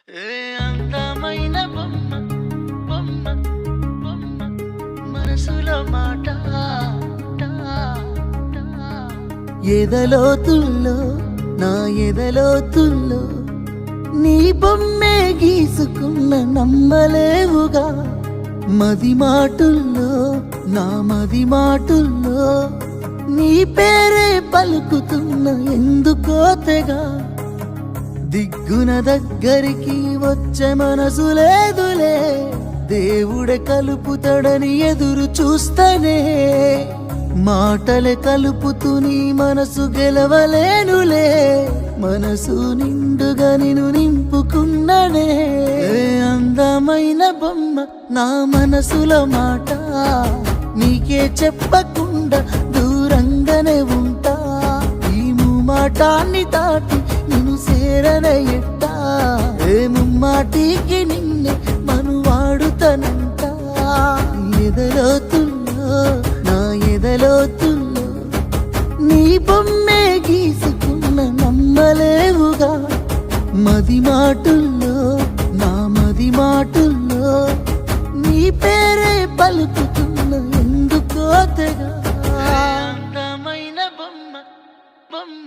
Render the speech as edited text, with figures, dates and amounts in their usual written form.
ఏ అందమైన బొమ్మ బొమ్మ బొమ్మ మనసులో మాట టా, టా. ఎదలోతుల్లో నా ఎదలోతుల్లో నీ బొమ్మే గీసుకున్న నమ్మలేవుగా మది మాటుల్లో నా మది మాటుల్లో నీ పేరే పలుకుతున్న ఎందుకో తెగా దిగ్గున దగ్గరికి వచ్చే మనసు లేదులే దేవుడే కలుపుతాడని ఎదురు చూస్తనే మాటలే కలుపుతూ నీ మనసు గెలవలేనులే మనసు నిండుగా నిన్ను నింపుకున్ననే అందమైన బొమ్మ నా మనసులో మాట నీకే చెప్పకుండా దూరంగానే ఉంటా ఈ మాటాన్ని దాటి నిన్ను సేరనే ఎట్టా ముమ్మాటికి నిన్నే మనువాడుతనంట ఎదలోతుల్లో నా ఎదలోతుల్లో నీ బొమ్మే గీసుకున్న నమ్మలేవుగా మది మాటుల్లో నా మది మాటుల్లో నీ పేరే పలుకుతున్న ఎందుకో తెగా అందమైన బొమ్మ బొమ్మ